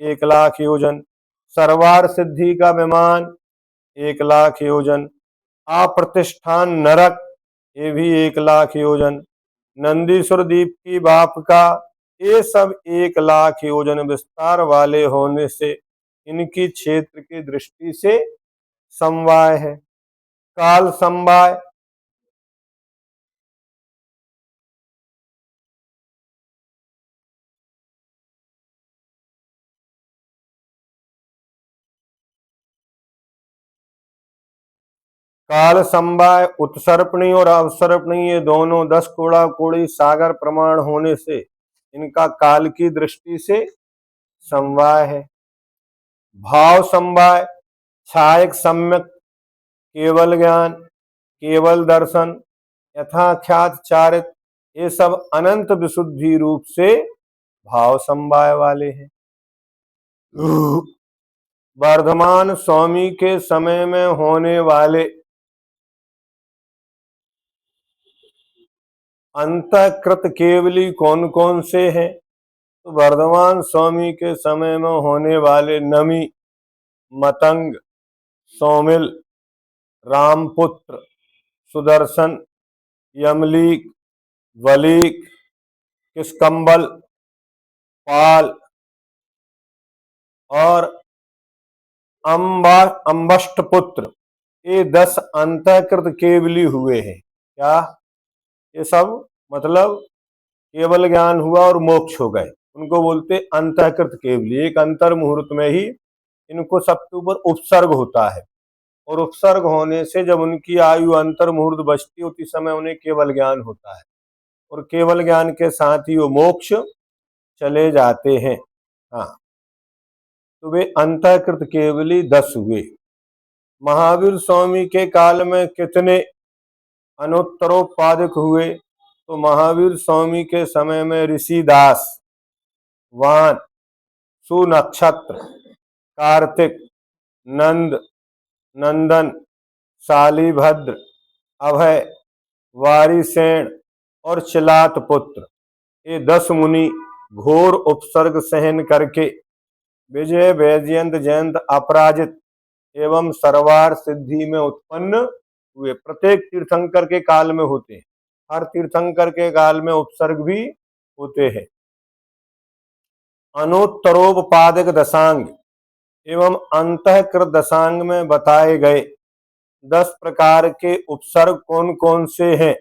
S1: 1,00,000 योजन। सर्वार सिद्धि का विमान 1,00,000 योजन। अप्रतिष्ठान नरक ये भी 1,00,000 योजन। नंदीश्वर द्वीप की बाप का, ये सब 1,00,000 योजन विस्तार वाले होने से इनकी क्षेत्र की दृष्टि से समवाय है। काल समवाय काल समवाय उत्सर्पणी और अवसर्पणी ये दोनों 10 कोड़ा कोड़ी सागर प्रमाण होने से इनका काल की दृष्टि से समवाय है। भाव समवाय छायक सम्यक केवल ज्ञान, केवल दर्शन, यथाख्यात चारित ये सब अनंत विशुद्धि रूप से भाव समवाय वाले हैं। वर्धमान स्वामी के समय में होने वाले अंतःकृत केवली कौन कौन से हैं? तो वर्धमान स्वामी के समय में होने वाले नमी, मतंग, सौमिल, रामपुत्र, सुदर्शन, यमलीक, वलीक, किसकंबल, पाल और अम्बष्टपुत्र ये 10 अंतःकृत केवली हुए हैं। क्या ये सब? मतलब केवल ज्ञान हुआ और मोक्ष हो गए, उनको बोलते अंतःकृत केवली। एक अंतर मुहूर्त में ही इनको सबके ऊपर उपसर्ग होता है, और उपसर्ग होने से जब उनकी आयु अंतर मुहूर्त बचती होती समय उन्हें केवल ज्ञान होता है, और केवल ज्ञान के साथ ही वो मोक्ष चले जाते हैं। हाँ, तो वे अंतःकृत केवली 10 हुए। महावीर स्वामी के काल में कितने अनुत्तरोपादक हुए? तो महावीर स्वामी के समय में ऋषिदास, वान, सुनक्षत्र, कार्तिक, नंद, नंदन, शालिभद्र, अभय, वारिसेन और चिलात पुत्र, ये 10 मुनि घोर उपसर्ग सहन करके विजय, वैजयंत, जयंत, अपराजित एवं सर्वार सिद्धि में उत्पन्न हुए। प्रत्येक तीर्थंकर के काल में होते हैं, हर तीर्थंकर के काल में उपसर्ग भी होते हैं। अनुत्तरोपपादक दशांग एवं अंतःकृत दशांग में बताए गए 10 प्रकार के उपसर्ग कौन कौन से हैं?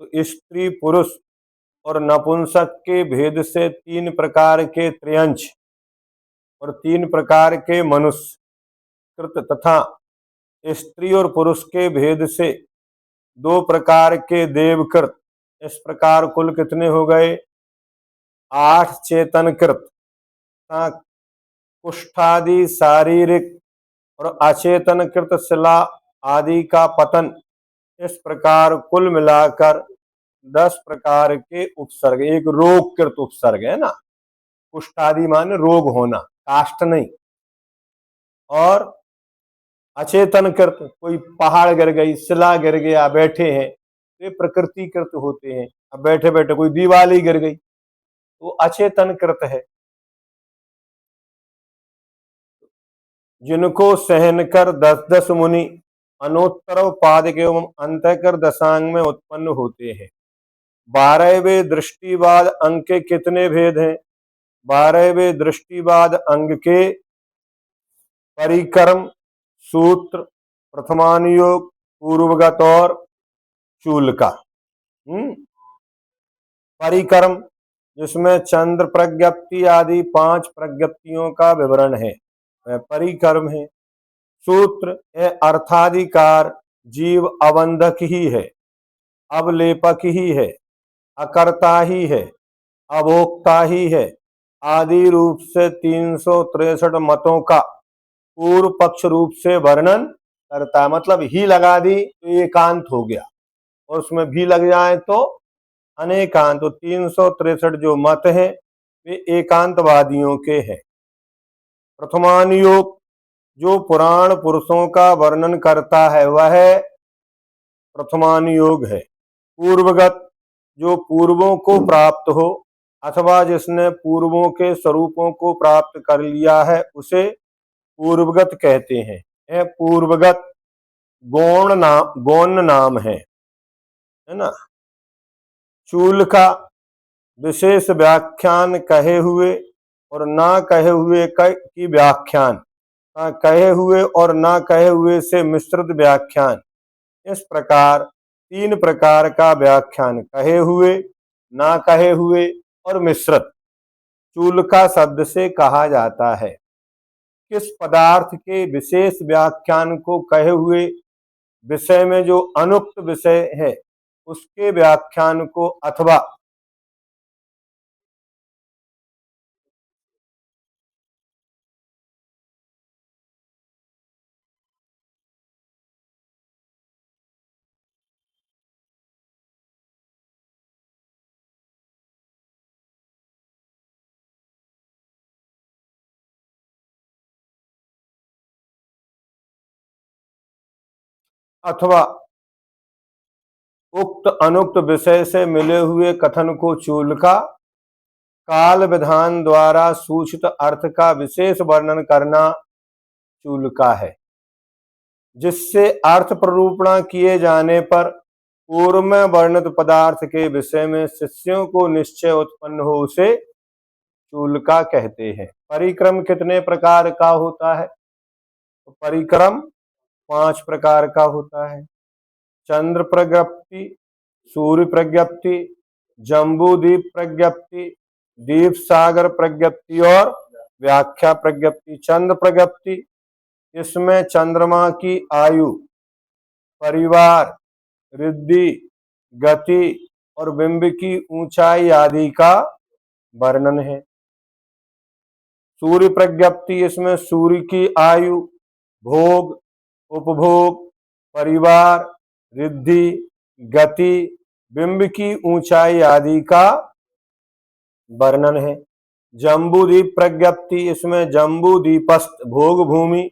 S1: तो स्त्री, पुरुष और नपुंसक के भेद से 3 प्रकार के त्र्यंच और 3 प्रकार के मनुष्य कृत तथा स्त्री और पुरुष के भेद से 2 प्रकार के देवकृत। इस प्रकार कुल कितने हो गए? 8 चेतनकृत। कुष्ठादि शारीरिक और अचेतनकृत शिला आदि का पतन, इस प्रकार कुल मिलाकर 10 प्रकार के उपसर्ग। एक रोगकृत उपसर्ग है ना, कुष्ठादि माने रोग होना, काष्ठ नहीं। और अचेतनकृत, कोई पहाड़ गिर गई, शिला गिर गया, बैठे हैं, ये प्रकृतिकृत होते हैं। अब बैठे बैठे कोई दीवार ही गिर गई, वो अचेतनकृत है। जिनको सहन कर 10 मुनि अनुत्तर पादक एवं अंतःकर दशांग में उत्पन्न होते हैं। 12वें दृष्टिवाद अंग के कितने भेद हैं? 12वें दृष्टिवाद अंग के परिक्रम, सूत्र, प्रथमानुयोग, पूर्वगत और चूलका। परिक्रम, जिसमें चंद्र प्रज्ञप्ति आदि 5 प्रज्ञप्तियों का विवरण है, वह परिक्रम है। सूत्र अर्थाधिकार जीव अबंधक ही है, अवलेपक ही है, अकर्ता ही है, अभोक्ता ही है आदि रूप से 363 मतों का पूर्व पक्ष रूप से वर्णन करता है। मतलब ही लगा दी तो एकांत हो गया, और उसमें भी लग जाए तो अनेकांत। तो 363 जो मत हैं वे एकांतवादियों के हैं। प्रथमानुयोग जो पुराण पुरुषों का वर्णन करता है वह प्रथमानुयोग है। पूर्वगत जो पूर्वों को प्राप्त हो अथवा जिसने पूर्वों के स्वरूपों को प्राप्त कर लिया है उसे पूर्वगत कहते हैं। यह पूर्वगत गौण नाम है ना। चूल का विशेष व्याख्यान कहे हुए और ना कहे हुए की व्याख्यान, कहे हुए और ना कहे हुए से मिश्रित व्याख्यान। इस प्रकार 3 प्रकार का व्याख्यान, कहे हुए, ना कहे हुए और मिश्रित, चूलका शब्द से कहा जाता है। किस पदार्थ के विशेष व्याख्यान को कहे हुए विषय में जो अनुक्त विषय है उसके व्याख्यान को अथवा उक्त अनुक्त विषय से मिले हुए कथन को चूलका, काल विधान द्वारा सूचित अर्थ का विशेष वर्णन करना चूलका है। जिससे अर्थ प्ररूपणा किए जाने पर पूर्व में वर्णित पदार्थ के विषय में शिष्यों को निश्चय उत्पन्न हो उसे चूलका कहते हैं। परिक्रम कितने प्रकार का होता है? तो परिक्रम 5 प्रकार का होता है। चंद्र प्रज्ञप्ति, सूर्य प्रज्ञप्ति, जम्बूद्वीप प्रज्ञप्ति, दीप सागर प्रज्ञप्ति और व्याख्या प्रज्ञप्ति। चंद्र प्रज्ञप्ति, इसमें चंद्रमा की आयु, परिवार, रिद्धि, गति और बिंब की ऊंचाई आदि का वर्णन है। सूर्य प्रज्ञप्ति, इसमें सूर्य की आयु, भोग, उपभोग, परिवार, रिद्धि, गति, बिंब की ऊंचाई आदि का वर्णन है। जम्बूद्वीप प्रज्ञप्ति, इसमें जम्बूद्वीपस्थ भोग भूमि,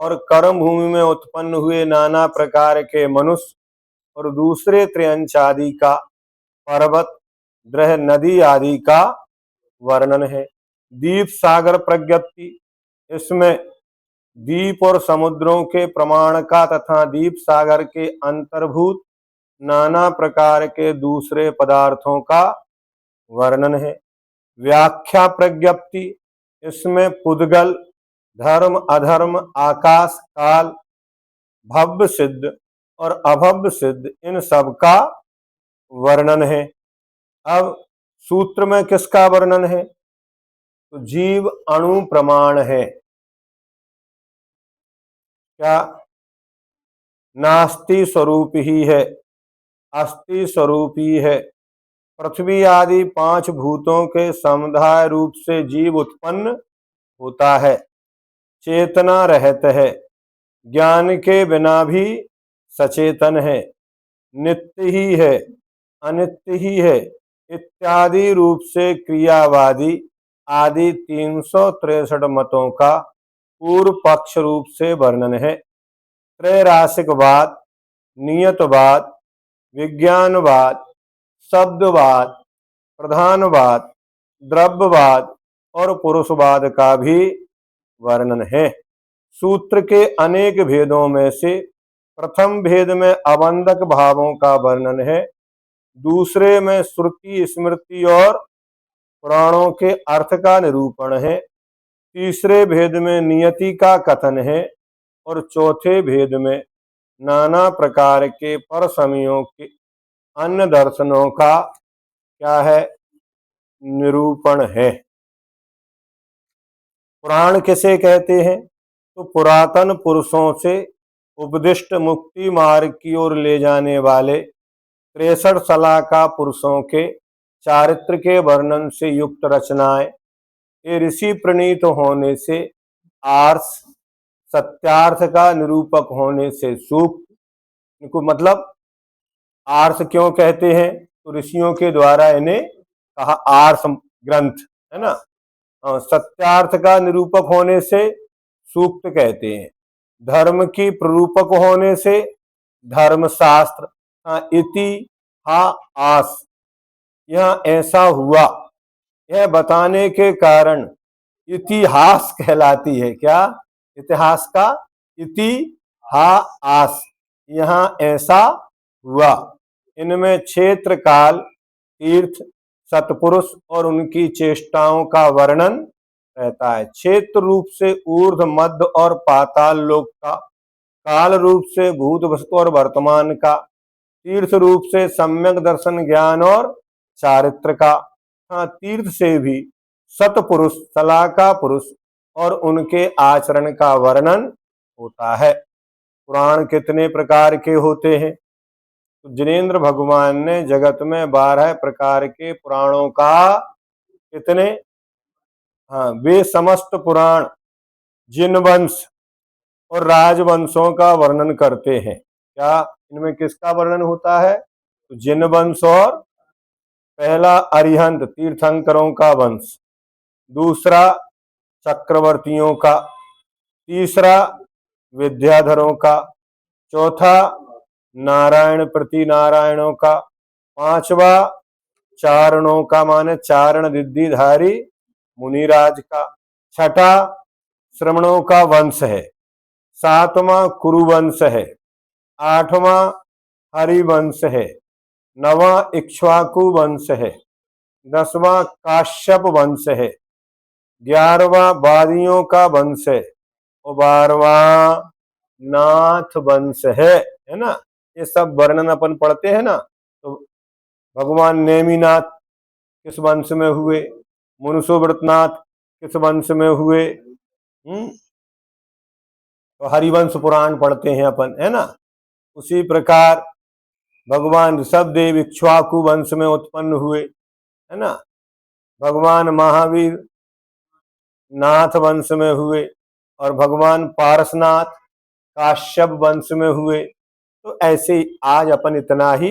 S1: और कर्म भूमि में उत्पन्न हुए नाना प्रकार के मनुष्य और दूसरे त्रियंच आदि का, पर्वत, ग्रह, नदी आदि का वर्णन है। दीप सागर प्रज्ञप्ति, इसमें द्वीप और समुद्रों के प्रमाण का तथा दीप सागर के अंतर्भूत नाना प्रकार के दूसरे पदार्थों का वर्णन है। व्याख्या प्रज्ञप्ति, इसमें पुद्गल, धर्म, अधर्म, आकाश, काल, भव्य सिद्ध और अभव्य सिद्ध, इन सब का वर्णन है। अब सूत्र में किसका वर्णन है? तो जीव अणु प्रमाण है। क्या? नास्ति स्वरूप ही है, अस्ति स्वरूप ही है। पृथ्वी आदि 5 भूतों के समुदाय रूप से जीव उत्पन्न होता है, चेतना रहित है, ज्ञान के बिना भी सचेतन है, नित्य ही है, अनित्य ही है, इत्यादि रूप से क्रियावादी आदि 363 मतों का पूर्व पक्ष रूप से वर्णन है। त्रैरासिकवाद, नियतवाद, विज्ञानवाद, शब्दवाद, प्रधानवाद, द्रव्यवाद और पुरुषवाद का भी वर्णन है। सूत्र के अनेक भेदों में से प्रथम भेद में अबंधक भावों का वर्णन है, दूसरे में श्रुति, स्मृति और पुराणों के अर्थ का निरूपण है, तीसरे भेद में नियति का कथन है और चौथे भेद में नाना प्रकार के परसमयों के अन्य दर्शनों का क्या है? निरूपण है। पुराण किसे कहते हैं? तो पुरातन पुरुषों से उपदिष्ट मुक्ति मार्ग की ओर ले जाने वाले 63 सलाका पुरुषों के चारित्र के वर्णन से युक्त रचनाएं, ये ऋषि प्रणीत होने से आर्ष, सत्यार्थ का निरूपक होने से सूक्त, इनको मतलब आर्ष क्यों कहते हैं? तो ऋषियों के द्वारा इन्हें कहा आर्ष ग्रंथ, है ना। सत्यार्थ का निरूपक होने से सूक्त कहते हैं, धर्म की प्ररूपक होने से धर्मशास्त्र, इति हा आस, यह ऐसा हुआ, यह बताने के कारण इतिहास कहलाती है। क्या? इतिहास का इतिहास, यहाँ ऐसा हुआ। इनमें क्षेत्र, काल, तीर्थ, सतपुरुष और उनकी चेष्टाओं का वर्णन रहता है। क्षेत्र रूप से ऊर्ध्व, मध्य और पाताल लोक का, काल रूप से भूत, वस्तु और वर्तमान का, तीर्थ रूप से सम्यक दर्शन, ज्ञान और चारित्र का। हाँ, तीर्थ से भी सतपुरुष, सलाका पुरुष और उनके आचरण का वर्णन होता है। पुराण कितने प्रकार के होते हैं? तो जिनेन्द्र भगवान ने जगत में 12 प्रकार के पुराणों का कितने? हाँ, वे समस्त पुराण जिन वंश और राजवंशों का वर्णन करते हैं। क्या इनमें किसका वर्णन होता है? तो जिन वंश और पहला अरिहंत तीर्थंकरों का वंश, दूसरा चक्रवर्तियों का, तीसरा विद्याधरों का, चौथा नारायण प्रति नारायणों का, पांचवा चारणों का माने चारण दिद्धिधारी मुनिराज का, छठा श्रमणों का वंश है, सातवां कुरुवंश है, आठवां हरिवंश है, नवां इक्ष्वाकु वंश है, 10वां काश्यप वंश है, 11वां वादियों का वंश है और 12वां नाथ वंश है ना। ये सब वर्णन अपन पढ़ते हैं ना। तो भगवान नेमिनाथ किस वंश में हुए, मुनसुव्रतनाथ किस वंश में हुए, तो हरिवंश पुराण पढ़ते हैं अपन, है ना। उसी प्रकार भगवान ऋषभदेव इक्ष्वाकु वंश में उत्पन्न हुए, है ना। भगवान महावीर नाथ वंश में हुए और भगवान पारसनाथ काश्यप वंश में हुए। तो ऐसे आज अपन इतना ही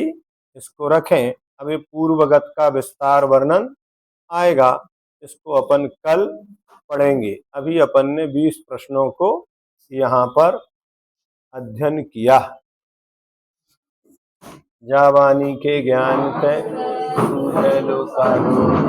S1: इसको रखें। अभी पूर्वगत का विस्तार वर्णन आएगा, इसको अपन कल पढ़ेंगे। अभी अपन ने 20 प्रश्नों को यहाँ पर अध्ययन किया। जावानी के ज्ञान के सूझे लोकालो।